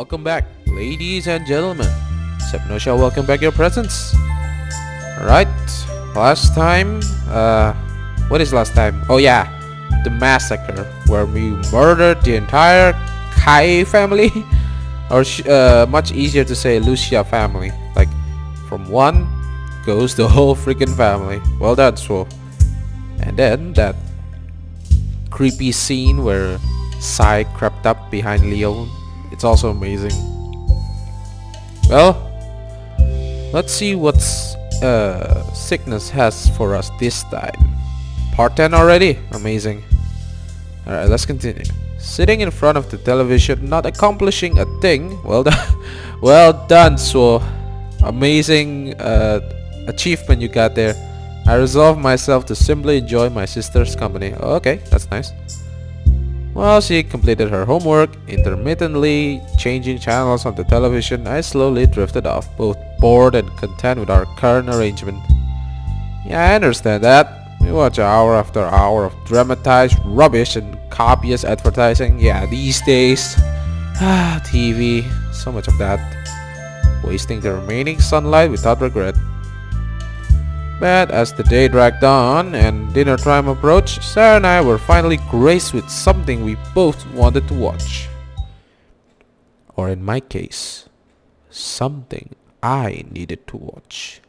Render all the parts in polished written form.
welcome back, ladies and gentlemen. SepNoSia, welcome back your presence. Alright, last time, what is last time? Oh yeah, the massacre where we murdered the entire Kai family, or much easier to say Lucia family. Like, from one goes the whole freaking family. Well done, Suoh. And then that creepy scene where Sai crept up behind Leon. It's also amazing. Well, let's see what sickness has for us this time. Part 10 already? Amazing. Alright, let's continue. Sitting in front of the television, not accomplishing a thing. Well done. Well done, Suoh. Amazing achievement you got there. I resolved myself to simply enjoy my sister's company. Oh, okay, that's nice. While she completed her homework, intermittently changing channels on the television, I slowly drifted off, both bored and content with our current arrangement. Yeah, I understand that. We watch hour after hour of dramatized rubbish and copious advertising. Yeah, these days. TV. So much of that. Wasting the remaining sunlight without regret. But as the day dragged on and dinner time approached, Sara and I were finally graced with something we both wanted to watch. Or in my case, something I needed to watch.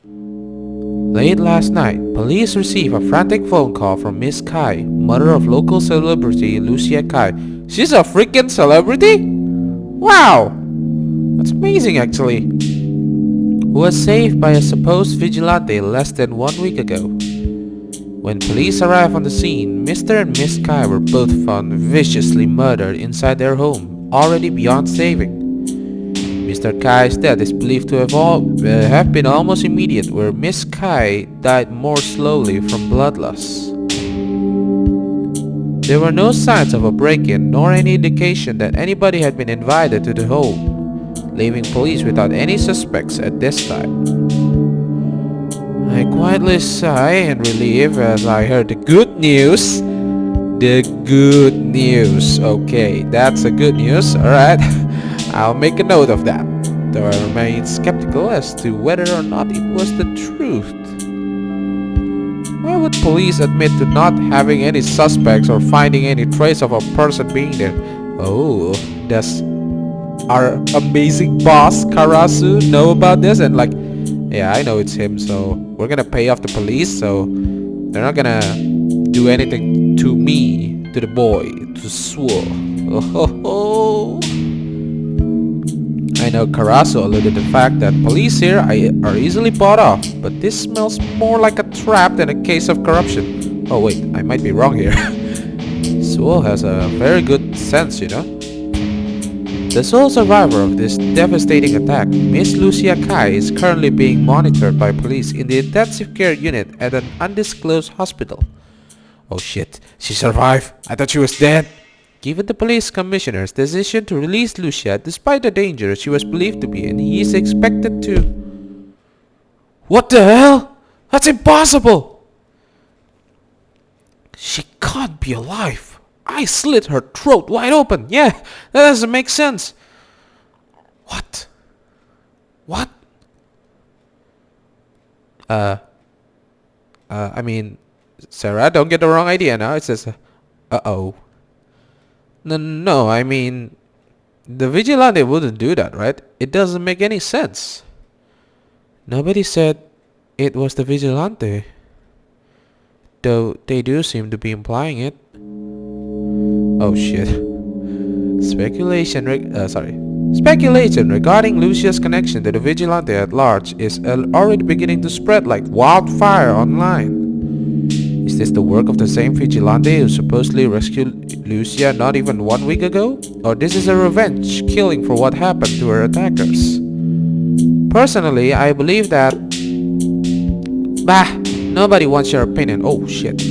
Late last night, police received a frantic phone call from Miss Kai, mother of local celebrity Lucia Kai. She's a freaking celebrity? Wow! That's amazing actually. Who was saved by a supposed vigilante less than 1 week ago. When police arrived on the scene, Mr. and Miss Kai were both found viciously murdered inside their home, already beyond saving. Mr. Kai's death is believed to have been almost immediate, where Miss Kai died more slowly from blood loss. There were no signs of a break-in, nor any indication that anybody had been invited to the home, leaving police without any suspects at this time. I quietly sigh in relief as I heard the good news. The good news. Okay, that's a good news. Alright, I'll make a note of that. Though I remain skeptical as to whether or not it was the truth. Why would police admit to not having any suspects or finding any trace of a person being there? Oh, does our amazing boss Karasu know about this? And like, yeah, I know it's him, so we're gonna pay off the police, so they're not gonna do anything to me, to the boy, to Suoh. Oh. I know Karasu alluded to the fact that police here are easily bought off, but this smells more like a trap than a case of corruption. Oh wait, I might be wrong here. Suoh has a very good sense, you know. The sole survivor of this devastating attack, Miss Lucia Kai, is currently being monitored by police in the intensive care unit at an undisclosed hospital. Oh shit, she survived. I thought she was dead. Given the police commissioner's decision to release Lucia despite the danger she was believed to be in, he is expected to... What the hell? That's impossible! She can't be alive. I slit her throat wide open. Yeah, that doesn't make sense. What? What? I mean, Sara, don't get the wrong idea now. It says, uh-oh. No, I mean, the vigilante wouldn't do that, right? It doesn't make any sense. Nobody said it was the vigilante, though they do seem to be implying it. Oh shit. Speculation regarding Lucia's connection to the vigilante at large is already beginning to spread like wildfire online. Is this the work of the same vigilante who supposedly rescued Lucia not even 1 week ago? Or this is a revenge killing for what happened to her attackers? Personally, I believe that... Bah! Nobody wants your opinion. Oh shit.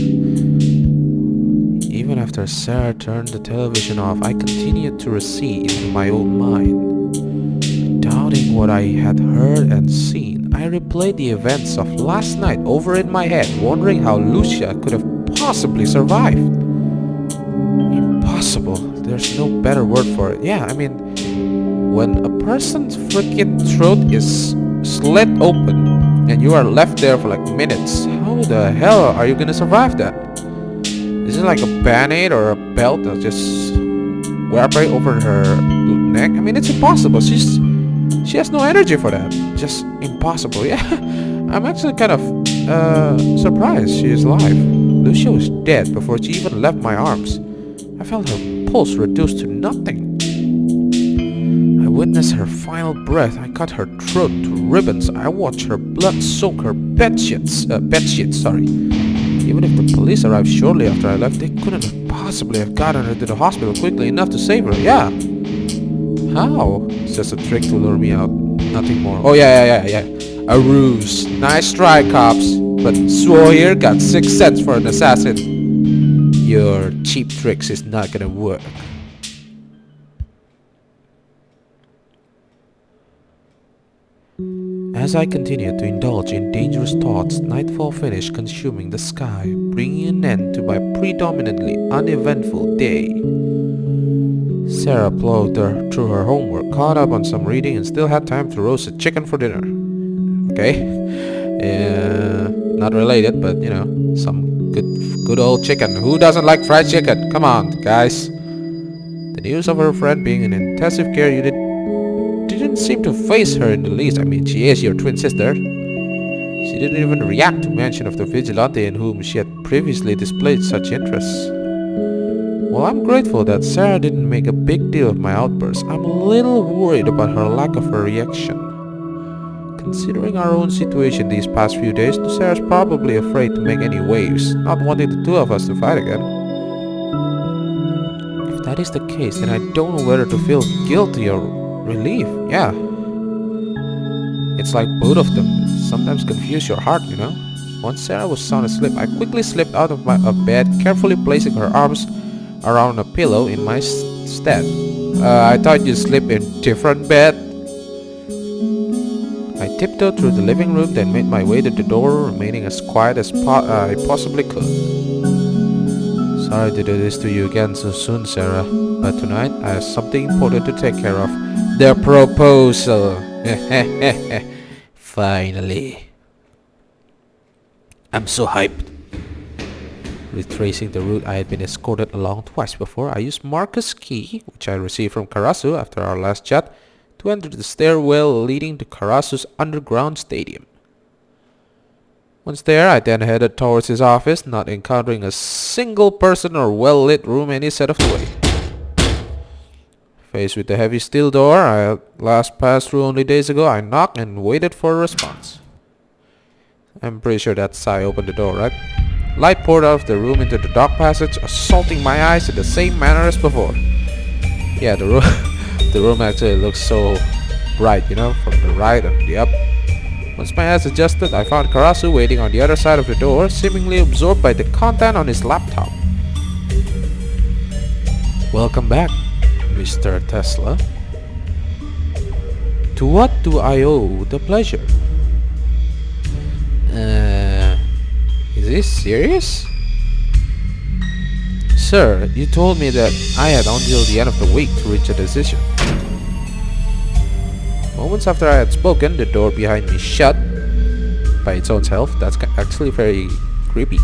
Even after Sara turned the television off, I continued to recede into my own mind. Doubting what I had heard and seen, I replayed the events of last night over in my head, wondering how Lucia could have possibly survived. Impossible. There's no better word for it. Yeah, I mean, When a person's freaking throat is slit open and you are left there for like minutes, how the hell are you gonna survive that? Is it like a band-aid or a belt that just wrap right over her neck? I mean, it's impossible. She has no energy for that. Just impossible. Yeah, I'm actually kind of surprised she is alive. Lucia was dead before she even left my arms. I felt her pulse reduced to nothing. I witnessed her final breath. I cut her throat to ribbons. I watched her blood soak her bed sheets. Even if the police arrived shortly after I left, they couldn't have possibly have gotten her to the hospital quickly enough to save her. Yeah. How? It's just a trick to lure me out. Nothing more. Oh yeah. A ruse. Nice try, cops. But Suoh here got 6 cents for an assassin. Your cheap tricks is not gonna work. As I continued to indulge in dangerous thoughts, nightfall finished consuming the sky, bringing an end to my predominantly uneventful day. Sara plowed through her homework, caught up on some reading, and still had time to roast a chicken for dinner. Okay. Not related, but you know, some good old chicken. Who doesn't like fried chicken? Come on, guys. The news of her friend being in intensive care unit didn't seem to faze her in the least. I mean, she is your twin sister. She didn't even react to mention of the vigilante in whom she had previously displayed such interest. While I'm grateful that Sara didn't make a big deal of my outburst, I'm a little worried about her lack of a reaction. Considering our own situation these past few days, Sara's probably afraid to make any waves, not wanting the two of us to fight again. If that is the case, then I don't know whether to feel guilty or relief. Yeah. It's like both of them. Sometimes confuse your heart, you know. Once Sara was sound asleep, I quickly slipped out of bed, carefully placing her arms around a pillow in my stead. I thought you'd sleep in different bed. I tiptoed through the living room, then made my way to the door, remaining as quiet as I possibly could. Sorry to do this to you again so soon, Sara, but tonight I have something important to take care of. The proposal. Finally. I'm so hyped. Retracing the route I had been escorted along twice before, I used Marcus' key, which I received from Karasu after our last chat, to enter the stairwell leading to Karasu's underground stadium. Once there, I then headed towards his office, not encountering a single person or well-lit room any set of the way. Faced with the heavy steel door I had last passed through only days ago, I knocked and waited for a response. I'm pretty sure that Sai opened the door, right? Light poured out of the room into the dark passage, assaulting my eyes in the same manner as before. Yeah, the room actually looks so bright, you know, from the right and the up. Once my eyes adjusted, I found Karasu waiting on the other side of the door, seemingly absorbed by the content on his laptop. Welcome back, Mr. Tesla. To what do I owe the pleasure? Is this serious? Sir, you told me that I had until the end of the week to reach a decision. Moments after I had spoken, the door behind me shut by its own self. That's actually very creepy.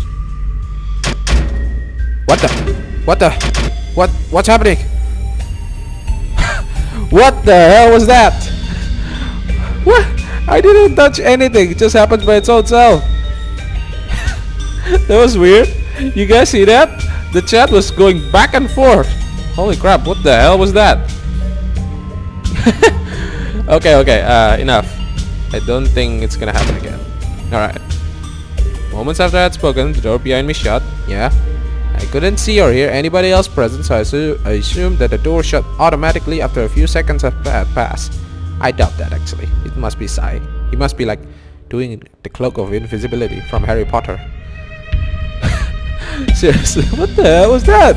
What's happening? What the hell was that? What? I didn't touch anything. It just happened by its own self. That was weird. You guys see that? The chat was going back and forth. Holy crap, what the hell was that? Okay, enough. I don't think it's gonna happen again. Alright. Moments after I had spoken, the door behind me shut. Yeah. I couldn't see or hear anybody else present, so I assumed that the door shut automatically after a few seconds had passed. I doubt that, actually. It must be Sai. He must be like doing the cloak of invisibility from Harry Potter. Seriously, what the hell was that?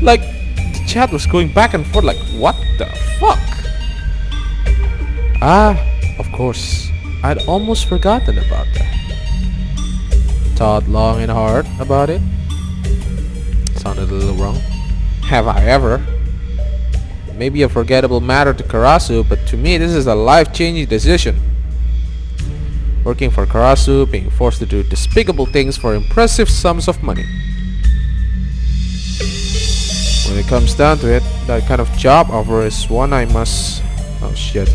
Like, the chat was going back and forth like, what the fuck? Ah, of course. I'd almost forgotten about that. Thought long and hard about it. Sounded a little wrong. Have I ever? Maybe a forgettable matter to Karasu, but to me this is a life-changing decision. Working for Karasu, being forced to do despicable things for impressive sums of money. When it comes down to it, that kind of job offer is one I must... Oh shit.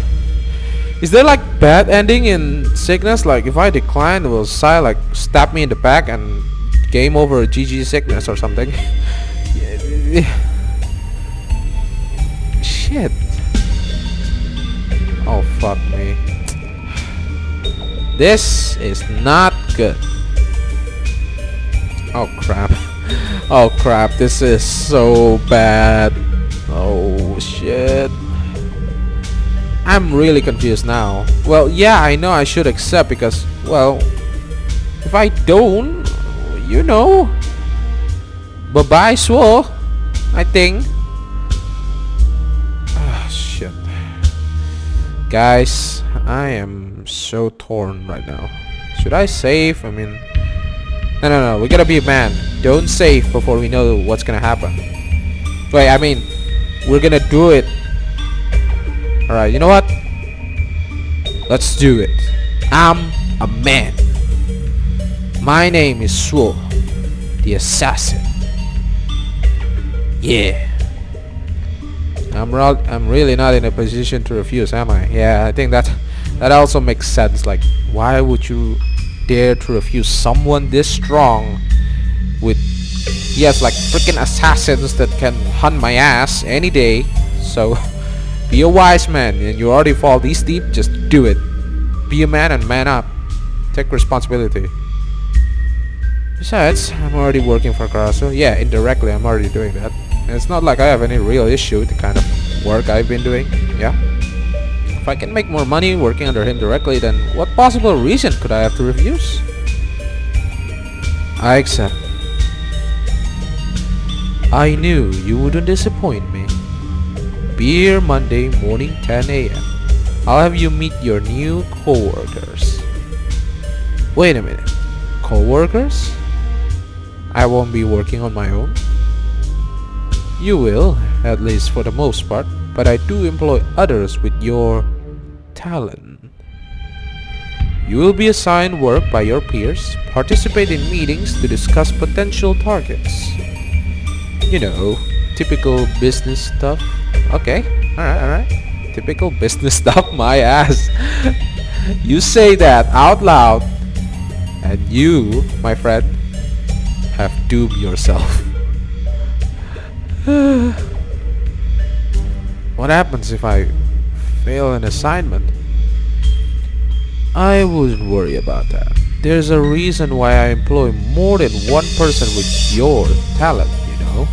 Is there like bad ending in Sickness? Like if I decline, will Sai like stab me in the back and game over GG Sickness or something? Shit. Oh fuck me. This is not good. Oh crap. Oh crap, this is so bad. Oh shit. I'm really confused now. Well, yeah, I know I should accept because, well, if I don't, you know, bye-bye Suoh, I think. Ah, shit. Guys, I am so torn right now. Should I save? I mean, no, we gotta be a man. Don't save before we know what's gonna happen. Wait, I mean, we're gonna do it. Alright, you know what? Let's do it. I'm a man. My name is Suoh, the assassin. Yeah. I'm really not in a position to refuse, am I? Yeah, I think that also makes sense. Like, why would you dare to refuse someone this strong with he has like freaking assassins that can hunt my ass any day? So be a wise man, and you already fall this deep, just do it. Be a man and man up. Take responsibility. Besides, I'm already working for Karasu. Yeah, indirectly I'm already doing that. And it's not like I have any real issue with the kind of work I've been doing. Yeah. If I can make more money working under him directly, then what possible reason could I have to refuse? I accept. I knew you wouldn't disappoint me. Be here Monday morning 10 AM. I'll have you meet your new co-workers. Wait a minute. Co-workers? I won't be working on my own. You will, at least for the most part, but I do employ others with your talent. You will be assigned work by your peers, participate in meetings to discuss potential targets. You know, typical business stuff. Okay, alright. Typical business stuff, my ass. You say that out loud, and you, my friend, have doomed yourself. What happens if I fail an assignment? I wouldn't worry about that. There's a reason why I employ more than one person with your talent, you know.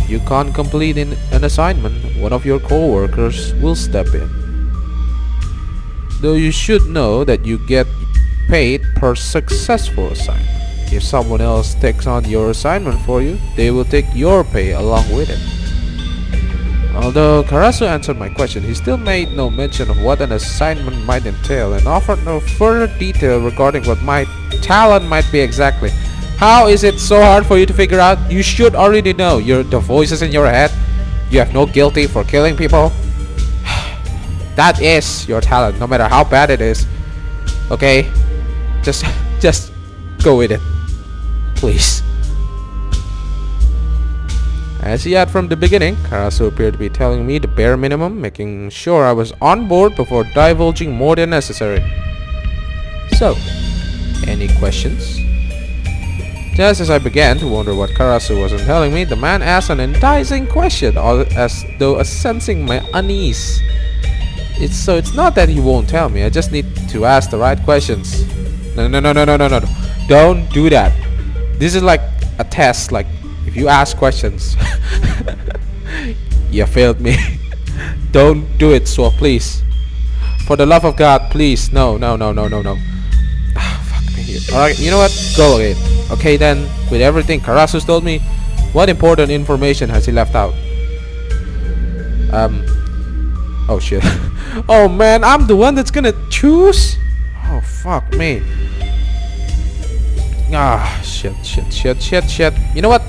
You can't complete an assignment, one of your co-workers will step in. Though you should know that you get paid per successful assignment. If someone else takes on your assignment for you, they will take your pay along with it. Although Karasu answered my question, he still made no mention of what an assignment might entail and offered no further detail regarding what my talent might be exactly. How is it so hard for you to figure out? You should already know. The voices in your head. You have no guilty for killing people. That is your talent, no matter how bad it is. Okay? Just go with it. Please. As he had from the beginning, Karasu appeared to be telling me the bare minimum, making sure I was on board before divulging more than necessary. So, any questions? Just as I began to wonder what Karasu wasn't telling me, the man asked an enticing question, as though sensing my unease. It's not that he won't tell me, I just need to ask the right questions. No. Don't do that. This is like a test, like if you ask questions. You failed me. Don't do it, Suoh, please. For the love of God, please. No. Fuck me here. Alright, you know what? Go ahead. Okay then, with everything Karasu's told me, what important information has he left out? Oh shit. Oh man, I'm the one that's gonna choose? Oh fuck me. Ah, shit. You know what?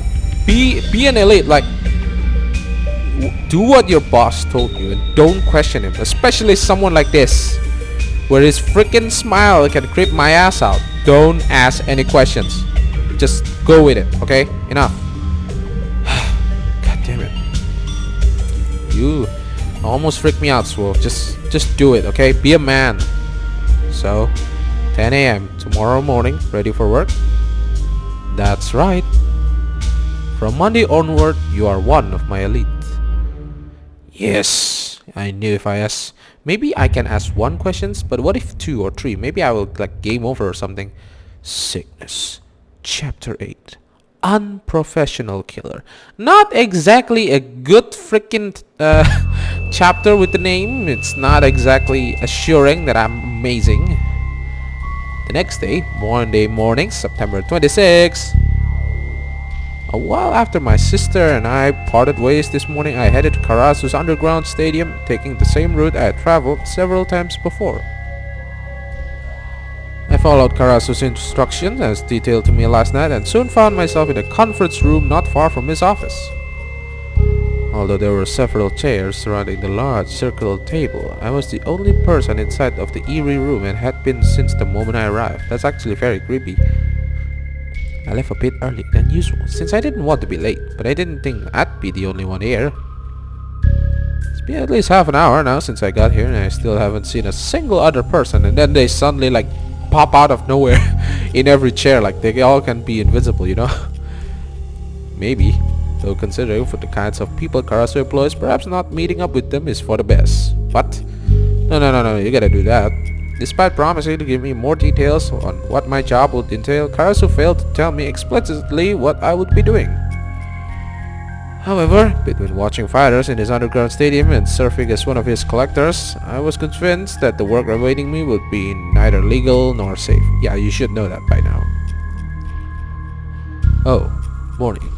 Be an elite. Like, Do what your boss told you and don't question him, especially someone like this, where his freaking smile can creep my ass out. Don't ask any questions. Just go with it, okay? Enough. God damn it. You almost freaked me out, Suoh. Just do it, okay? Be a man. So, 10 a.m. tomorrow morning, ready for work? That's right. From Monday onward, you are one of my elite. Yes, I knew if I asked, maybe I can ask one questions, but what if 2 or 3? Maybe I will like game over or something. Sickness. Chapter 8. Unprofessional killer. Not exactly a good freaking chapter with the name. It's not exactly assuring that I'm amazing. The next day, Monday morning, September 26th. A while after my sister and I parted ways this morning, I headed to Karasu's underground stadium, taking the same route I had traveled several times before. I followed Karasu's instructions as detailed to me last night and soon found myself in a conference room not far from his office. Although there were several chairs surrounding the large circular table, I was the only person inside of the eerie room and had been since the moment I arrived. That's actually very creepy. I left a bit earlier than usual since I didn't want to be late, but I didn't think I'd be the only one here. It's been at least half an hour now since I got here and I still haven't seen a single other person, and then they suddenly like pop out of nowhere in every chair like they all can be invisible, you know? Maybe, though considering for the kinds of people Karasu employs, perhaps not meeting up with them is for the best. But no, you gotta do that. Despite promising to give me more details on what my job would entail, Karasu failed to tell me explicitly what I would be doing. However, between watching fighters in his underground stadium and surfing as one of his collectors, I was convinced that the work awaiting me would be neither legal nor safe. Yeah, you should know that by now. Oh, morning.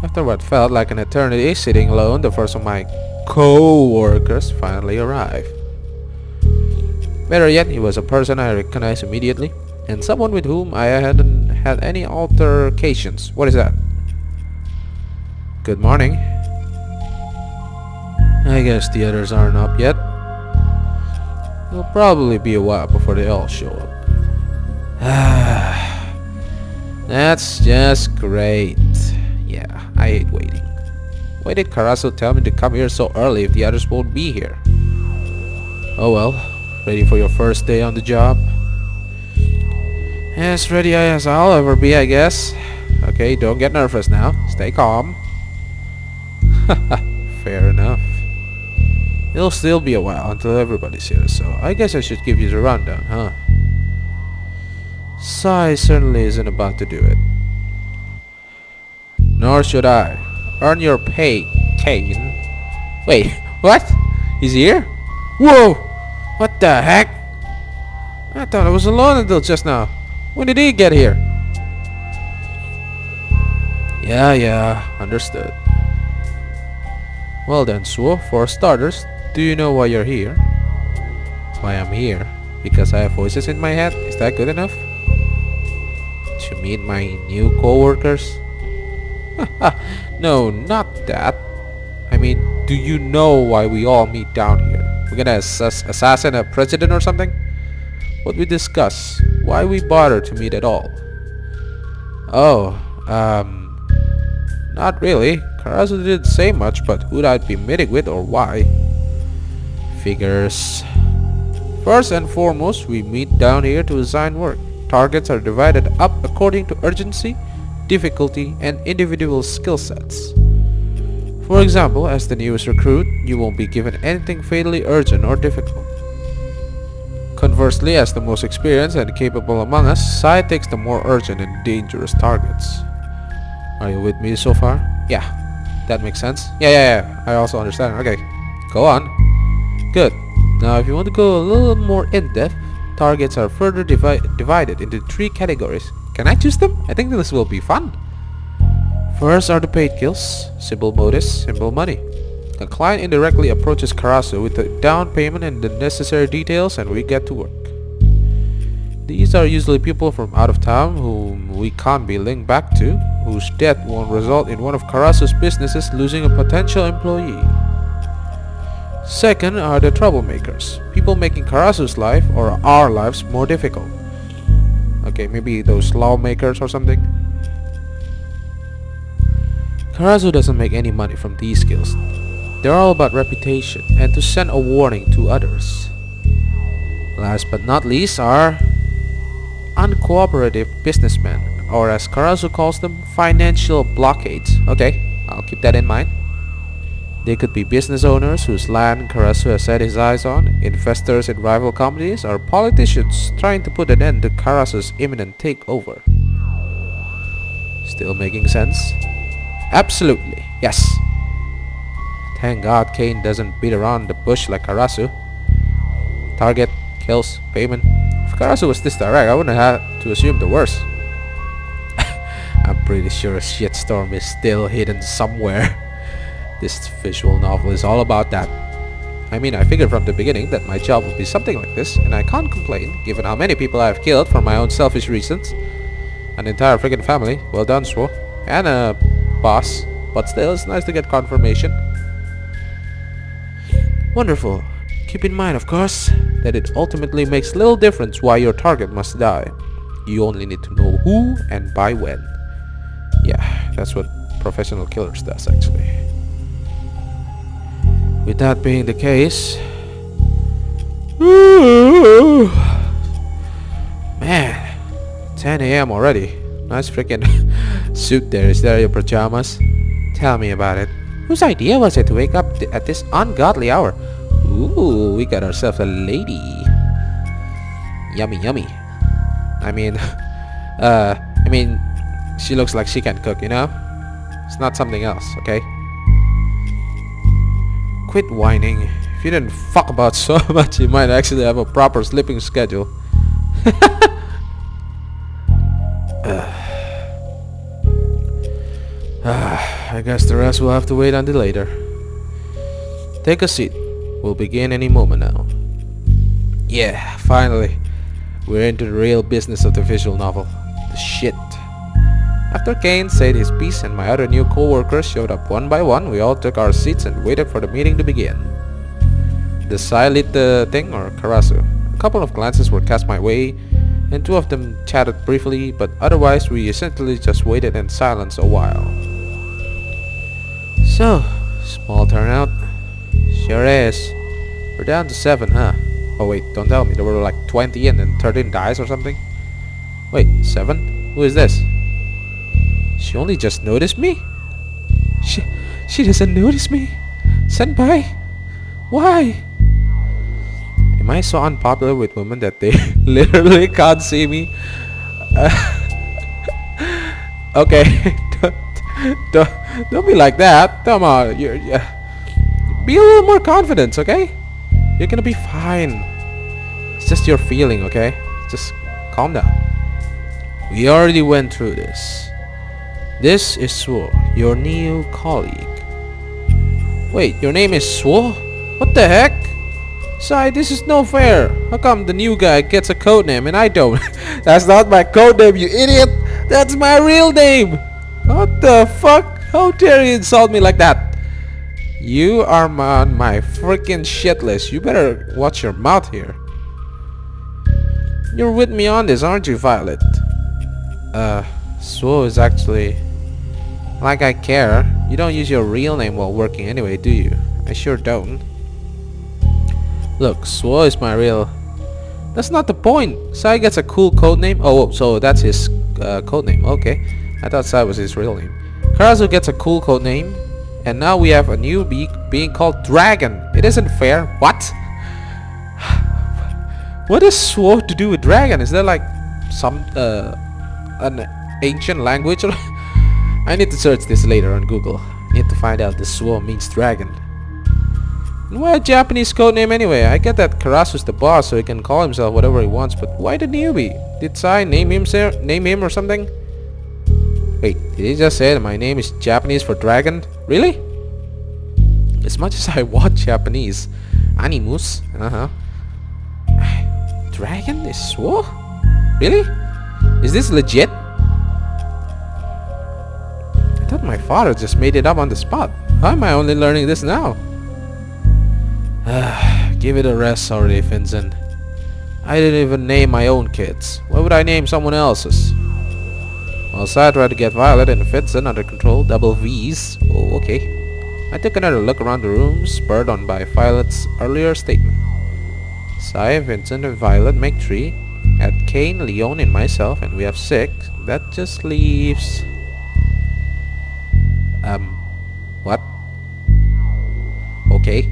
After what felt like an eternity sitting alone, the first of my co-workers finally arrived. Better yet, he was a person I recognized immediately, and someone with whom I hadn't had any altercations. What is that? Good morning. I guess the others aren't up yet. It'll probably be a while before they all show up. That's just great. Yeah, I hate waiting. Why did Karasu tell me to come here so early if the others won't be here? Oh well. Ready for your first day on the job? As ready as I'll ever be, I guess. Okay, don't get nervous now. Stay calm. Fair enough. It'll still be a while until everybody's here, so I guess I should give you the rundown, huh? Sai certainly isn't about to do it. Nor should I. Earn your pay, Kane. Wait, what? He's here? Whoa! What the heck? I thought I was alone until just now. When did he get here? Yeah, understood. Well then, Suoh, for starters, do you know why you're here? Why I'm here? Because I have voices in my head? Is that good enough? To meet my new co-workers? No, not that. I mean, do you know why we all meet down here? We're gonna assassinate a president or something? What we discuss? Why we bother to meet at all? Oh, not really. Karasu didn't say much, but who'd I be meeting with or why? Figures. First and foremost, we meet down here to assign work. Targets are divided up according to urgency, difficulty, and individual skill sets. For example, as the newest recruit, you won't be given anything fatally urgent or difficult. Conversely, as the most experienced and capable among us, Sai takes the more urgent and dangerous targets. Are you with me so far? Yeah, that makes sense. Yeah, I also understand. Okay, go on. Good. Now if you want to go a little more in-depth, targets are further divided into 3 categories. Can I choose them? I think this will be fun. First are the paid kills, simple modus, simple money. A client indirectly approaches Karasu with a down payment and the necessary details and we get to work. These are usually people from out of town whom we can't be linked back to, whose death won't result in one of Karasu's businesses losing a potential employee. Second are the troublemakers, people making Karasu's life or our lives more difficult. Okay, maybe those lawmakers or something. Karasu doesn't make any money from these skills. They're all about reputation and to send a warning to others. Last but not least are uncooperative businessmen, or as Karasu calls them, financial blockades. Okay, I'll keep that in mind. They could be business owners whose land Karasu has set his eyes on, investors in rival companies, or politicians trying to put an end to Karasu's imminent takeover. Still making sense? Absolutely, yes. Thank God Kane doesn't beat around the bush like Karasu. Target, kills, payment. If Karasu was this direct, I wouldn't have to assume the worst. I'm pretty sure a shitstorm is still hidden somewhere. This visual novel is all about that. I mean, I figured from the beginning that my job would be something like this, and I can't complain, given how many people I have killed for my own selfish reasons. An entire friggin' family, well done, Suoh. And a boss, but still, it's nice to get confirmation. Wonderful. Keep in mind, of course, that it ultimately makes little difference why your target must die. You only need to know who and by when. Yeah, that's what professional killers does, actually. With that being the case... Man, 10 AM already. Nice freaking suit there. Is that your pajamas? Tell me about it. Whose idea was it to wake up at this ungodly hour? Ooh, we got ourselves a lady. Yummy, yummy. I mean, she looks like she can cook, you know? It's not something else, okay? Quit whining. If you didn't fuck about so much, you might actually have a proper sleeping schedule. I guess the rest will have to wait until later. Take a seat. We'll begin any moment now. Yeah, finally. We're into the real business of the visual novel. The shit. After Kane said his piece and my other new co-workers showed up one by one, we all took our seats and waited for the meeting to begin. The Sai lit the thing, or Karasu. A couple of glances were cast my way, and two of them chatted briefly, but otherwise we essentially just waited in silence a while. So, small turnout. Sure is. We're down to 7, huh? Oh wait, don't tell me. There were like 20 and then 13 dies or something. Wait, 7? Who is this? She only just noticed me? She doesn't notice me? Senpai? Why? Am I so unpopular with women that they literally can't see me? Okay, don't be like that. Come on, be a little more confident, okay? You're gonna be fine. It's just your feeling, okay? Just calm down. We already went through this. This is Suoh, your new colleague. Wait, your name is Suoh? What the heck? Sai, this is no fair. How come the new guy gets a codename and I don't? That's not my codename, you idiot! That's my real name! What the fuck? How dare you insult me like that? You are on my freaking shit list. You better watch your mouth here. You're with me on this, aren't you, Violet? Suoh is actually... Like I care. You don't use your real name while working anyway, do you? I sure don't. Look, Suoh is my real... That's not the point. Sai gets a cool codename. Oh, so that's his codename. Okay. I thought Sai was his real name. Karasu gets a cool codename. And now we have a new being called Dragon. It isn't fair. What? What does Suoh to do with dragon? Is there like some an ancient language? I need to search this later on Google. I need to find out this Suoh means dragon. And why a Japanese codename anyway? I get that Karasu's the boss, so he can call himself whatever he wants, but why the newbie? Did Sai name him or something? Wait, did he just say that my name is Japanese for dragon? Really? As much as I watch Japanese animus, Dragon is Suoh? Really? Is this legit? my father just made it up on the spot. How am I only learning this now? Give it a rest already, Vincent. I didn't even name my own kids. Why would I name someone else's? Well, Sara tried to get Violet and Vincent under control. Double V's. Oh, okay. I took another look around the room, spurred on by Violet's earlier statement. Sai, Vincent, and Violet make 3. Add Kane, Leon, and myself, and we have 6. That just leaves... What? Okay.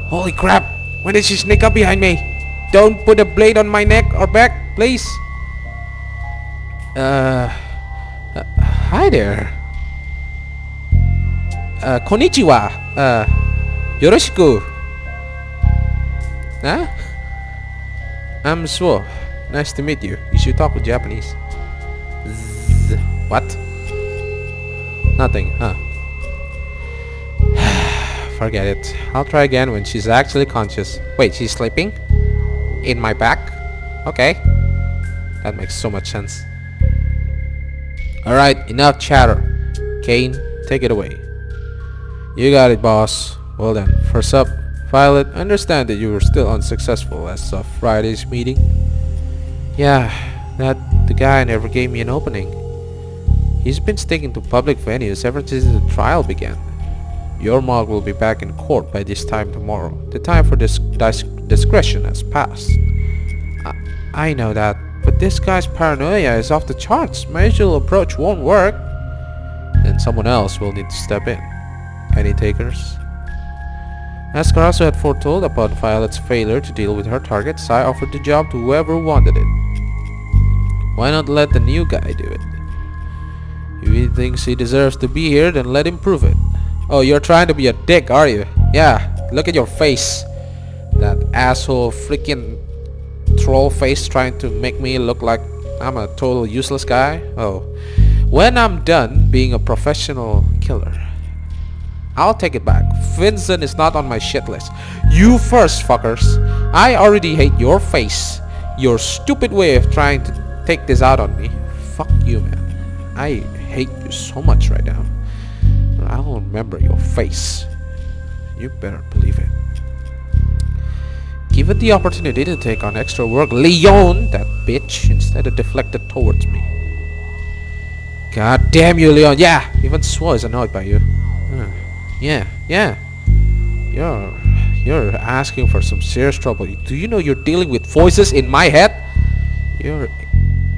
Holy crap! When did she sneak up behind me? Don't put a blade on my neck or back, please! Hi there. Konnichiwa. Yoroshiku. Huh? I'm Suoh. Nice to meet you. You should talk with Japanese. What? Nothing, huh? Forget it. I'll try again when she's actually conscious. Wait, she's sleeping? In my back? Okay. That makes so much sense. Alright, enough chatter. Kane, take it away. You got it, boss. Well then, first up, Violet, understand that you were still unsuccessful as of Friday's meeting. Yeah, the guy never gave me an opening. He's been sticking to public venues ever since the trial began. Your mug will be back in court by this time tomorrow. The time for discretion has passed. I know that, but this guy's paranoia is off the charts. My usual approach won't work. Then someone else will need to step in. Any takers? As Karasu had foretold, upon Violet's failure to deal with her target, Sai offered the job to whoever wanted it. Why not let the new guy do it? If he thinks he deserves to be here, then let him prove it. Oh, you're trying to be a dick, are you? Yeah, look at your face. That asshole freaking troll face trying to make me look like I'm a total useless guy. Oh, when I'm done being a professional killer, I'll take it back. Vincent is not on my shit list. You first, fuckers. I already hate your face. Your stupid way of trying to take this out on me. Fuck you, man. I hate you so much right now. I'll remember your face. You better believe it. Give it the opportunity to take on extra work. Leon, that bitch, instead of deflected towards me. God damn you, Leon. Yeah, even Suoh is annoyed by you. Yeah. You're asking for some serious trouble. Do you know you're dealing with voices in my head? You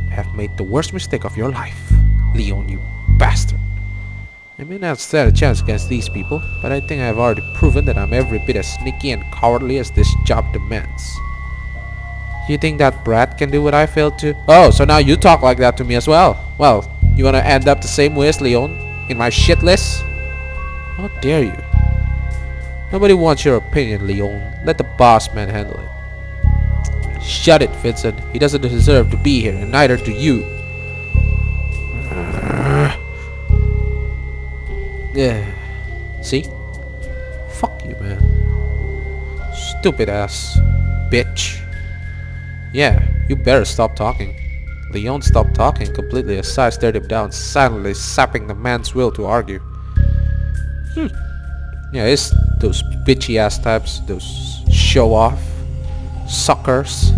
have made the worst mistake of your life, Leon, you bastard. I may not stand a chance against these people, but I think I've already proven that I'm every bit as sneaky and cowardly as this job demands. You think that brat can do what I failed to? Oh, so now you talk like that to me as well. Well, you wanna end up the same way as Leon? In my shit list? How dare you? Nobody wants your opinion, Leon. Let the boss man handle it. Shut it, Vincent. He doesn't deserve to be here, and neither do you. Yeah. See? Fuck you, man. Stupid ass bitch. Yeah, you better stop talking. Leon stopped talking completely as Sai stared him down, silently sapping the man's will to argue. Yeah, it's those bitchy ass types, those show off suckers.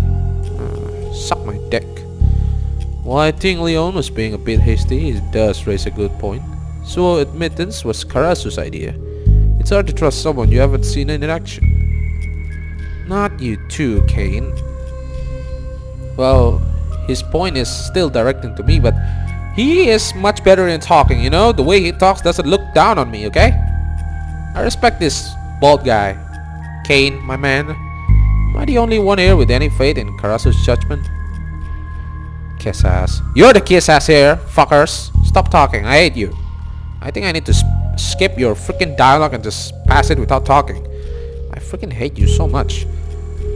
Suck my dick. While I think Leon was being a bit hasty, he does raise a good point. Suoh admittance was Karasu's idea. It's hard to trust someone you haven't seen in action. Not you too, Kane. Well, his point is still directing to me, but he is much better in talking, you know? The way he talks doesn't look down on me, okay? I respect this bald guy. Kane, my man. Am I the only one here with any faith in Karasu's judgment? Kiss ass. You're the kiss ass here, fuckers. Stop talking, I hate you. I think I need to skip your freaking dialogue and just pass it without talking. I freaking hate you so much.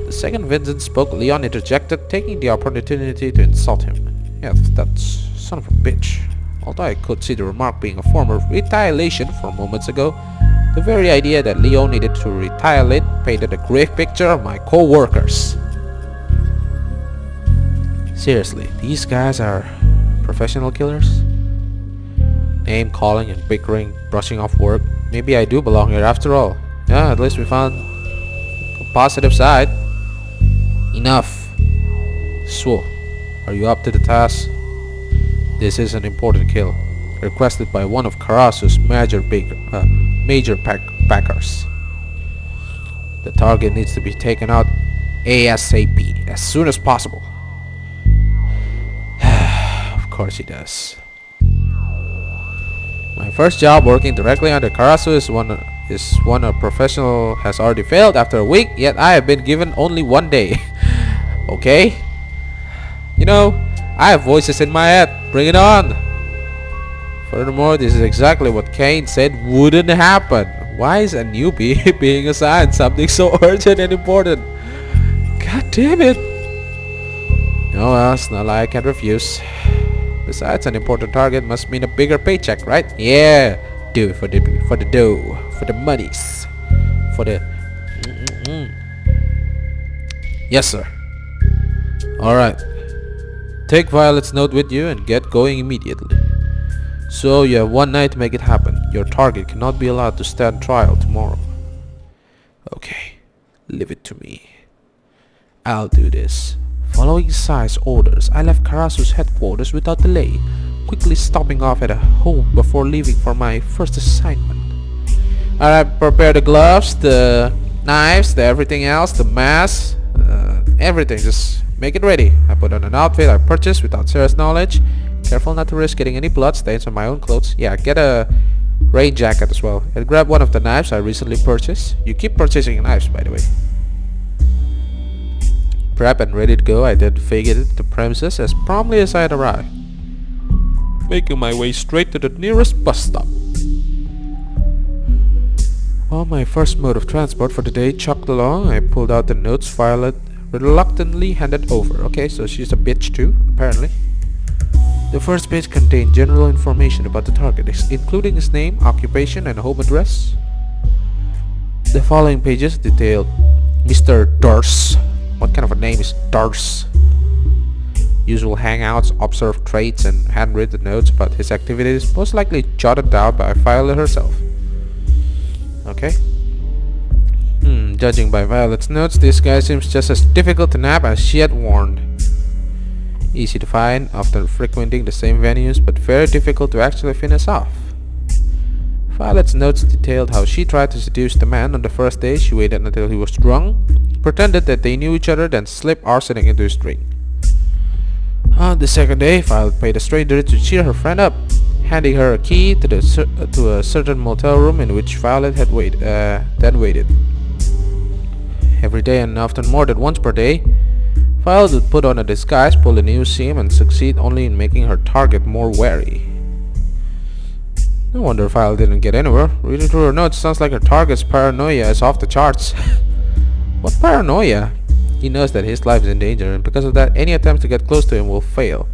The second Vincent spoke, Leon interjected, taking the opportunity to insult him. Yeah, that son of a bitch. Although I could see the remark being a form of retaliation from moments ago, the very idea that Leon needed to retaliate painted a grave picture of my co-workers. Seriously, these guys are professional killers? Name calling and bickering, brushing off work. Maybe I do belong here after all. Yeah, at least we found a positive side. Enough. Suoh, are you up to the task? This is an important kill, requested by one of Karasu's major backers. The target needs to be taken out ASAP, as soon as possible. Of course he does. My first job working directly under Karasu is one a professional has already failed after a week, yet I have been given only 1 day. Okay? You know, I have voices in my head. Bring it on! Furthermore, this is exactly what Kane said wouldn't happen. Why is a newbie being assigned something so urgent and important? God damn it! Oh well, it's not like I can refuse. Besides, an important target must mean a bigger paycheck, right? Yeah, do it for the dough, for the monies, for the. Yes, sir. All right. Take Violet's note with you and get going immediately. So you have 1 night to make it happen. Your target cannot be allowed to stand trial tomorrow. Okay, leave it to me. I'll do this. Following Sai's orders, I left Karasu's headquarters without delay, quickly stopping off at a home before leaving for my first assignment. Alright, prepare the gloves, the knives, the everything else, the mask, everything. Just make it ready. I put on an outfit I purchased without Sara's knowledge. Careful not to risk getting any blood stains on my own clothes. Yeah, get a rain jacket as well. And grab one of the knives I recently purchased. You keep purchasing knives, by the way. Prep and ready to go, I then vacated the premises as promptly as I had arrived, making my way straight to the nearest bus stop. While my first mode of transport for the day chugged along, I pulled out the notes Violet reluctantly handed over. Okay, so she's a bitch too, apparently. The first page contained general information about the target, including his name, occupation, and home address. The following pages detailed Mr. Durst. What kind of a name is Durst? Usual hangouts, observed traits, and handwritten notes about his activities, most likely jotted down by Violet herself. Okay. Judging by Violet's notes, this guy seems just as difficult to nab as she had warned. Easy to find, often frequenting the same venues, but very difficult to actually finish off. Violet's notes detailed how she tried to seduce the man on the first day. She waited until he was drunk, pretended that they knew each other, then slipped arsenic into his drink. On the second day, Violet paid a stranger to cheer her friend up, handing her a key to a certain motel room in which Violet had then waited. Every day, and often more than once per day, Violet would put on a disguise, pull a new seam, and succeed only in making her target more wary. No wonder Violet didn't get anywhere. Reading through her notes, sounds like her target's paranoia is off the charts. What paranoia? He knows that his life is in danger, and because of that, any attempt to get close to him will fail.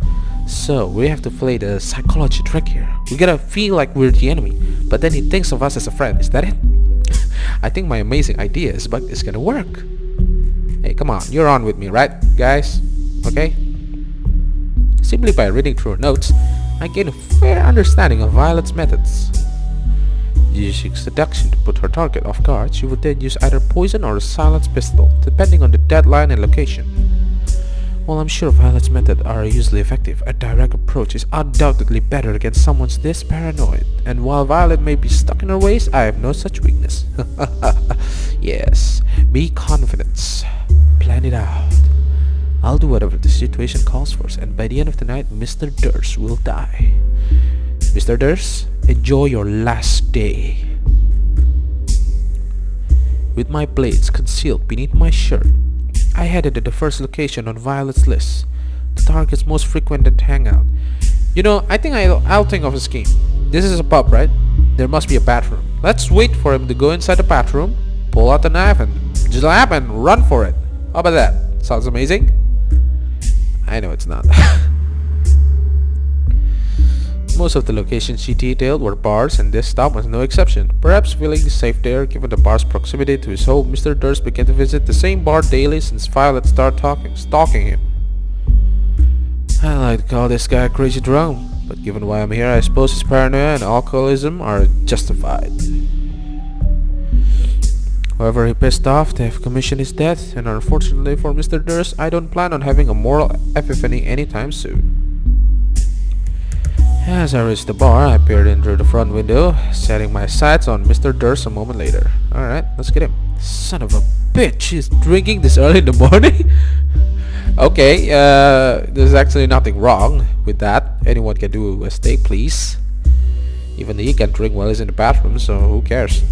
So, we have to play the psychology trick here. We gotta feel like we're the enemy, but then he thinks of us as a friend. Is that it? I think my amazing idea is gonna work. Hey, come on, you're on with me, right, guys? Okay? Simply by reading through her notes, I gain a fair understanding of Violet's methods. Using seduction to put her target off guard, she would then use either poison or a silenced pistol, depending on the deadline and location. While I'm sure Violet's methods are usually effective, a direct approach is undoubtedly better against someone this paranoid. And while Violet may be stuck in her ways, I have no such weakness. Yes, be confident. Plan it out. I'll do whatever the situation calls for, and by the end of the night, Mr. Durst will die. Mr. Durst, enjoy your last day. With my blades concealed beneath my shirt, I headed to the first location on Violet's list, the target's most frequented hangout. You know, I think I'll think of a scheme. This is a pub, right? There must be a bathroom. Let's wait for him to go inside the bathroom, pull out the knife, and jab and run for it. How about that? Sounds amazing? I know it's not. Most of the locations she detailed were bars, and this stop was no exception. Perhaps feeling safe there, given the bar's proximity to his home, Mr. Durst began to visit the same bar daily since Violet started stalking him. I like to call this guy crazy drunk. But given why I'm here, I suppose his paranoia and alcoholism are justified. However, he pissed off to have commissioned his death, and unfortunately for Mr. Durst, I don't plan on having a moral epiphany anytime soon. As I reached the bar, I peered in through the front window, setting my sights on Mr. Durst a moment later. Alright, let's get him. Son of a bitch, he's drinking this early in the morning? Okay, there's actually nothing wrong with that. Anyone can do as they please. Even he can drink while he's in the bathroom, so who cares?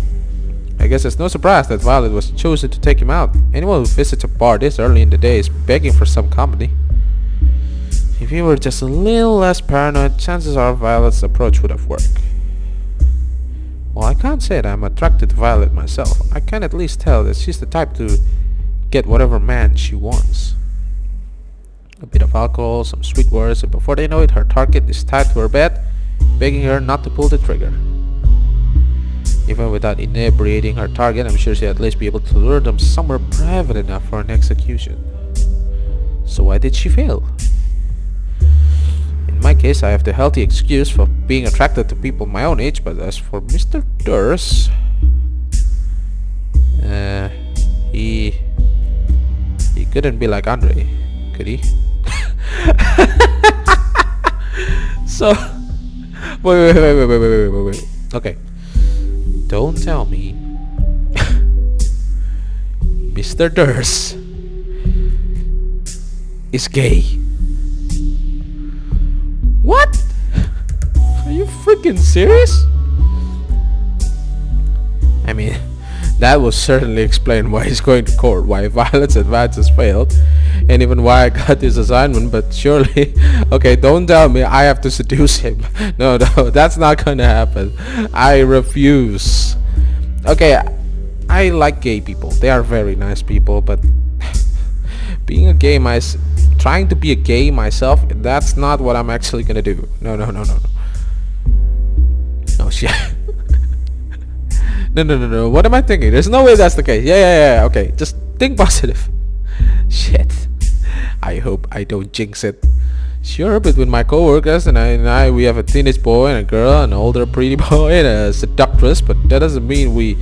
I guess it's no surprise that Violet was chosen to take him out. Anyone who visits a bar this early in the day is begging for some company. If he were just a little less paranoid, chances are Violet's approach would have worked. Well, I can't say that I'm attracted to Violet myself. I can at least tell that she's the type to get whatever man she wants. A bit of alcohol, some sweet words, and before they know it, her target is tied to her bed, begging her not to pull the trigger. Even without inebriating her target, I'm sure she'd at least be able to lure them somewhere private enough for an execution. So why did she fail? In my case, I have the healthy excuse for being attracted to people my own age, but as for Mr. Durst, he couldn't be like Andre, could he? So, wait. Okay, don't tell me Mr. Durst is gay. What? Are you freaking serious? I mean, that will certainly explain why he's going to court, why Violet's advances failed, and even why I got this assignment, but surely... Okay, don't tell me I have to seduce him. No, that's not gonna happen. I refuse. Okay, I like gay people. They are very nice people, but... being a gay trying to be a gay myself, that's not what I'm actually gonna do. No. Oh shit. No. What am I thinking? There's no way that's the case. Yeah. Okay, just think positive. Shit. I hope I don't jinx it. Sure, between my co-workers and I, we have a teenage boy and a girl, an older pretty boy and a seductress, but that doesn't mean we...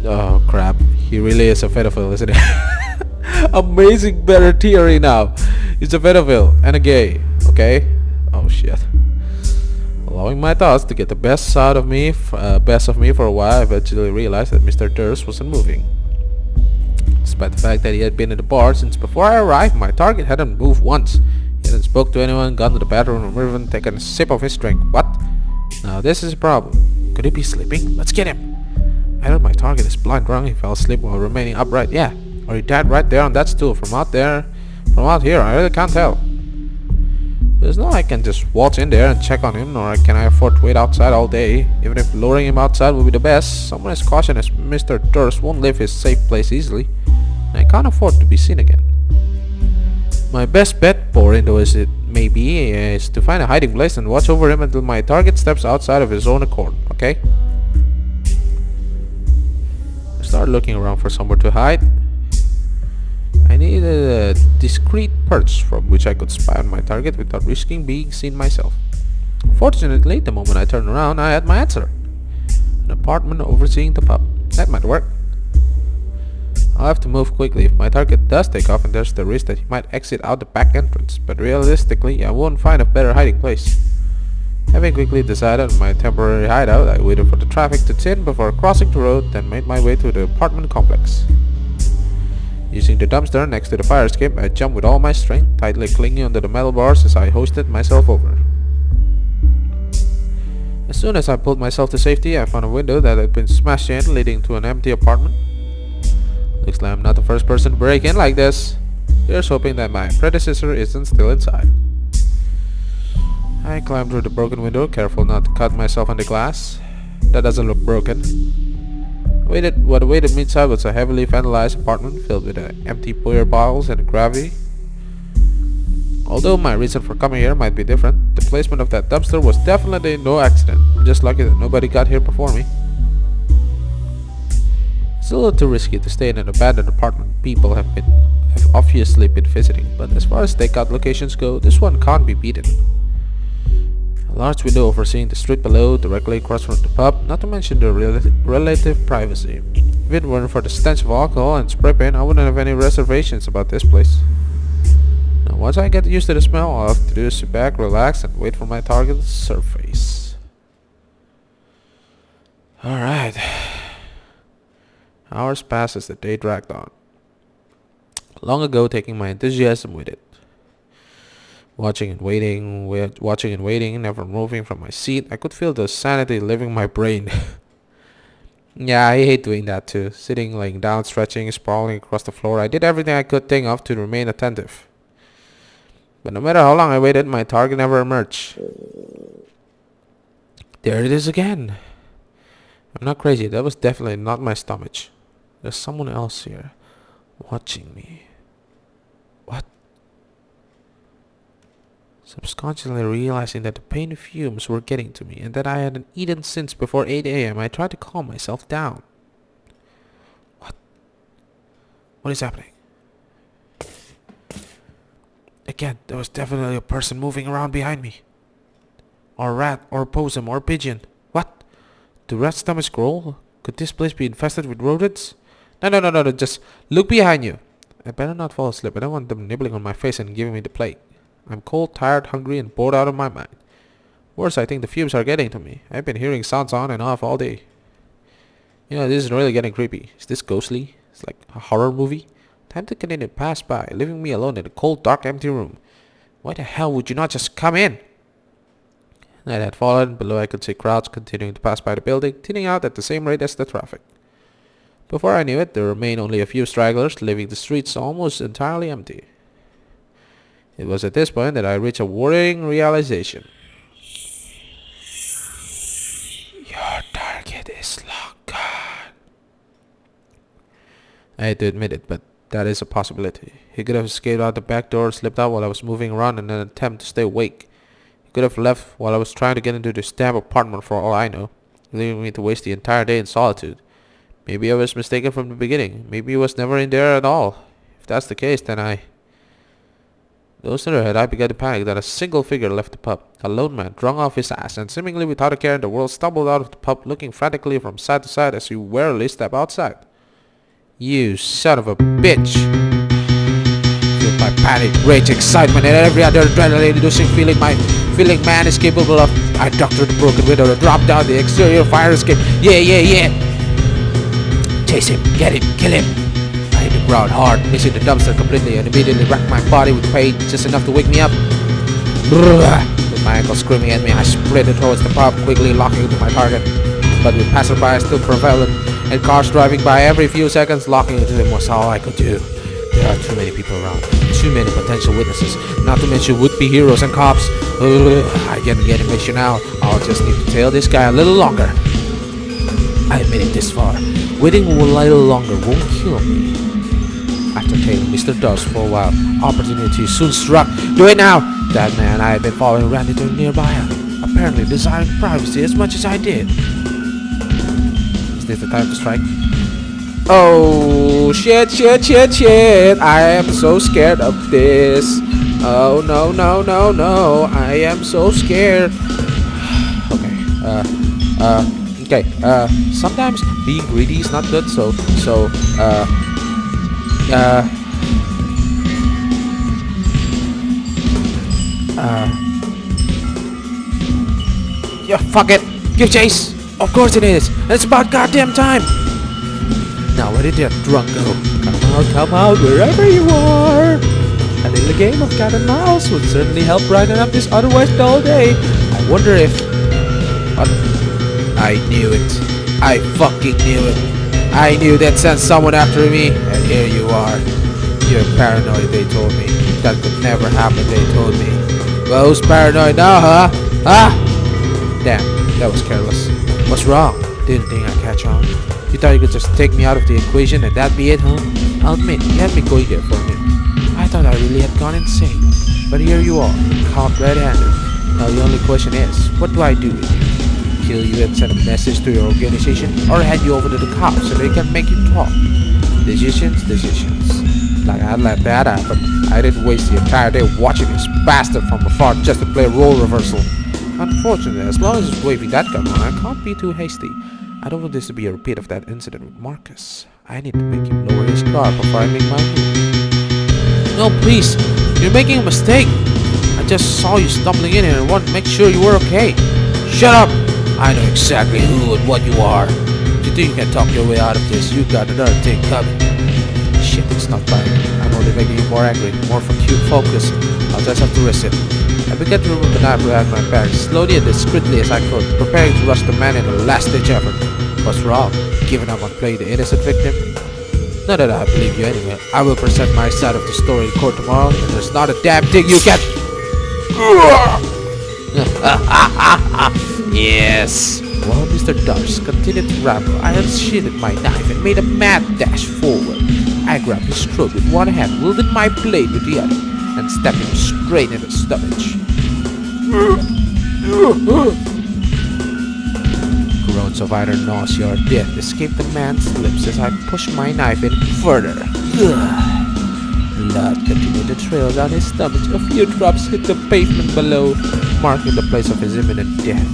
Oh crap. He really is a pedophile, isn't he? Amazing, better theory now. He's a pedophile and a gay. Okay. Oh shit. Allowing my thoughts to get the best of me for a while, I eventually realized that Mr. Durst wasn't moving. Despite the fact that he had been in the bar since before I arrived, my target hadn't moved once. He hadn't spoke to anyone, gone to the bathroom, or even taken a sip of his drink. What? Now this is a problem. Could he be sleeping? Let's get him. Either my target is blind drunk, he fell asleep while remaining upright, yeah, or he died right there on that stool. From out here, I really can't tell. There's no I can just waltz in there and check on him, nor can I afford to wait outside all day. Even if luring him outside would be the best, someone as cautious as Mr. Durst won't leave his safe place easily, and I can't afford to be seen again. My best bet, boring though as it may be, is to find a hiding place and watch over him until my target steps outside of his own accord, okay? I started looking around for somewhere to hide. I needed a discreet perch from which I could spy on my target without risking being seen myself. Fortunately, the moment I turned around, I had my answer. An apartment overseeing the pub. That might work. I'll have to move quickly if my target does take off, and there's the risk that he might exit out the back entrance, but realistically, I won't find a better hiding place. Having quickly decided on my temporary hideout, I waited for the traffic to thin before crossing the road, then made my way to the apartment complex. Using the dumpster next to the fire escape, I jumped with all my strength, tightly clinging onto the metal bars as I hoisted myself over. As soon as I pulled myself to safety, I found a window that had been smashed in, leading to an empty apartment. Looks like I'm not the first person to break in like this. Here's hoping that my predecessor isn't still inside. I climbed through the broken window, careful not to cut myself on the glass. That doesn't look broken. What awaited me inside was a heavily vandalized apartment filled with empty beer bottles and gravity. Although my reason for coming here might be different, the placement of that dumpster was definitely no accident. I'm just lucky that nobody got here before me. It's a little too risky to stay in an abandoned apartment people have been I've obviously been visiting, but as far as stakeout locations go, this one can't be beaten. A large window overseeing the street below, directly across from the pub, not to mention the relative privacy. If it weren't for the stench of alcohol and spray paint, I wouldn't have any reservations about this place. Now, once I get used to the smell, all I have to do is sit back, relax, and wait for my target to surface. Alright. Hours passed as the day dragged on. Long ago, taking my enthusiasm with it. Watching and waiting, never moving from my seat, I could feel the sanity leaving my brain. Yeah, I hate doing that too. Sitting, laying down, stretching, sprawling across the floor. I did everything I could think of to remain attentive. But no matter how long I waited, my target never emerged. There it is again. I'm not crazy. That was definitely not my stomach. There's someone else here, watching me. What? Subconsciously realizing that the pain fumes were getting to me and that I hadn't eaten since before 8 a.m., I tried to calm myself down. What? What is happening? Again, there was definitely a person moving around behind me. Or a rat, or a possum, or a pigeon. What? Do rats stomachs grow? Could this place be infested with rodents? No, just look behind you. I better not fall asleep. I don't want them nibbling on my face and giving me the plague. I'm cold, tired, hungry, and bored out of my mind. Worse, I think the fumes are getting to me. I've been hearing sounds on and off all day. You know, this is really getting creepy. Is this ghostly? It's like a horror movie. Time to continue to pass by, leaving me alone in a cold, dark, empty room. Why the hell would you not just come in? Night had fallen. Below I could see crowds continuing to pass by the building, thinning out at the same rate as the traffic. Before I knew it, there remained only a few stragglers, leaving the streets almost entirely empty. It was at this point that I reached a worrying realization. Your target is long gone. I hate to admit it, but that is a possibility. He could have escaped out the back door, slipped out while I was moving around in an attempt to stay awake. He could have left while I was trying to get into this damn apartment for all I know, leaving me to waste the entire day in solitude. Maybe I was mistaken from the beginning. Maybe he was never in there at all. If that's the case, then No sooner had I begun to panic than a single figure left the pub. A lone man, drunk off his ass, and seemingly without a care in the world, stumbled out of the pub, looking frantically from side to side as he warily stepped outside. You son of a bitch! Filled by panic, rage, excitement, and every other adrenaline-inducing feeling my man is capable of, I ducked through the broken window to drop down the exterior fire escape. Yeah! Chase him, get him, kill him! I hit the ground hard, missing the dumpster completely, and immediately racked my body with pain, just enough to wake me up. With my ankle screaming at me, I sprinted towards the pub, quickly locking into my target. But with passerby still prevalent, and cars driving by every few seconds, locking into them was all I could do. There are too many people around, too many potential witnesses, not to mention would-be heroes and cops. I can't get impatient now. I'll just need to tail this guy a little longer. I made it this far. Waiting a little longer won't kill me. After tailing Mr. Dust for a while, opportunity soon struck. Do it now! That man I had been following ran into nearby, apparently desiring privacy as much as I did. Is this the time to strike? Oh, shit. I am so scared of this. Oh, no. I am so scared. Okay, sometimes being greedy is not good, yeah, fuck it. Give chase. Of course it is. It's about goddamn time. Now where did that drunk go? Come out, wherever you are. A little game of cat and mouse would certainly help brighten up this otherwise dull day. I wonder if... What? I knew it. I fucking knew it. I knew they'd send someone after me, and here you are. You're paranoid, they told me. That could never happen, they told me. Well, who's paranoid now, huh? Damn, that was careless. What's wrong? Didn't think I'd catch on. You thought you could just take me out of the equation and that be it, huh? I'll admit, you had me going there for a minute. I thought I really had gone insane. But here you are, caught red-handed. Now the only question is, what do I do with you? Kill you and send a message to your organization, or hand you over to the cops so they can make you talk? Decisions. like I had that data, but I didn't waste the entire day watching this bastard from afar just to play a role reversal. Unfortunately, as long as he's waving that gun on, I can't be too hasty. I don't want this to be a repeat of that incident with Marcus. I need to make him lower his guard before I make my move. No, please, you're making a mistake. I just saw you stumbling in here and wanted to make sure you were okay. Shut up! I know exactly who and what you are. If you think you can talk your way out of this, you got another thing coming. Shit, it's not violent. I'm only making you more angry, more for cute focus. I'll just have to risk it. I began to remove the knife behind my back, slowly and discreetly as I could, preparing to rush the man in a last-ditch effort. What's wrong? Giving up on playing the innocent victim? Not that I believe you anyway. I will present my side of the story in court tomorrow, and there's not a damn thing you can... Yes! While Mr. Darce continued to ramble, I unsheathed my knife and made a mad dash forward. I grabbed his throat with one hand, wielded my blade with the other, and stabbed him straight in the stomach. Groans of either nausea or death escaped the man's lips as I pushed my knife in further. Blood continued to trail down his stomach. A few drops hit the pavement below, marking the place of his imminent death.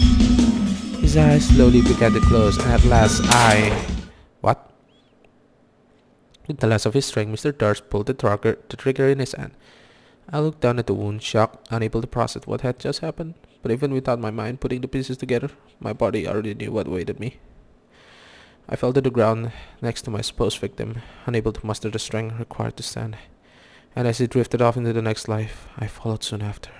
His eyes slowly began to close, and at last What? With the last of his strength, Mr. Darce pulled the trigger in his hand. I looked down at the wound, shocked, unable to process what had just happened. But even without my mind putting the pieces together, my body already knew what awaited me. I fell to the ground next to my supposed victim, unable to muster the strength required to stand. And as he drifted off into the next life, I followed soon after.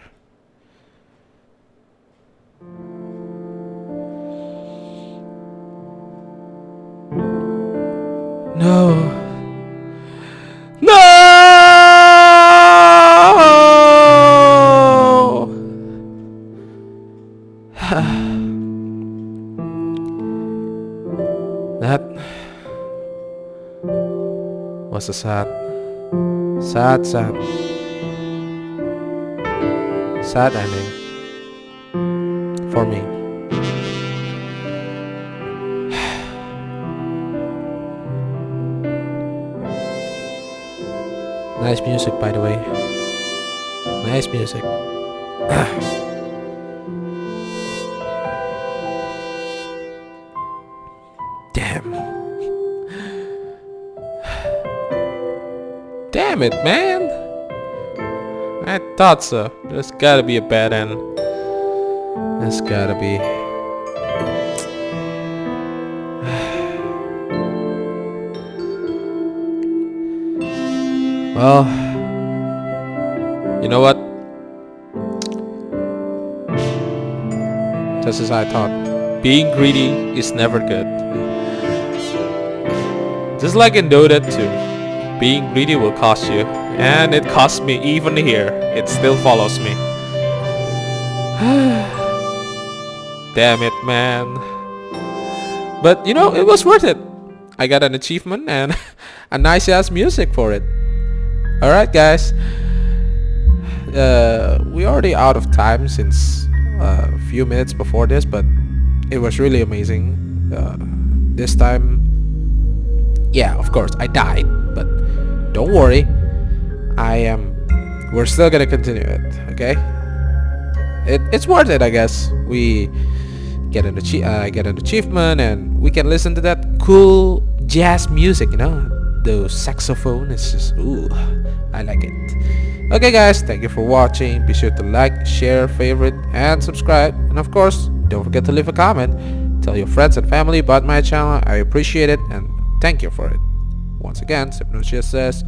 No! No! That was a sad ending for me. Nice music, by the way. Nice music. Damn. Damn it, man. I thought so. There's gotta be a bad end. There's gotta be. Well, you know what? Just as I thought, being greedy is never good. Just like in Dota 2, being greedy will cost you, and it cost me even here. It still follows me. Damn it, man. But you know, it was worth it. I got an achievement and a nice ass music for it. Alright guys, we already out of time since a few minutes before this, but it was really amazing. This time, yeah, of course I died, but don't worry, we're still gonna continue it, okay? It's worth it, I guess. We get an achievement, and we can listen to that cool jazz music, you know, the saxophone. It's just, ooh, I like it. Okay guys, thank you for watching. Be sure to like, share, favorite, and subscribe, and of course don't forget to leave a comment. Tell your friends and family about my channel. I appreciate it and thank you for it. Once again, SepNoSia says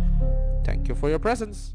thank you for your presence.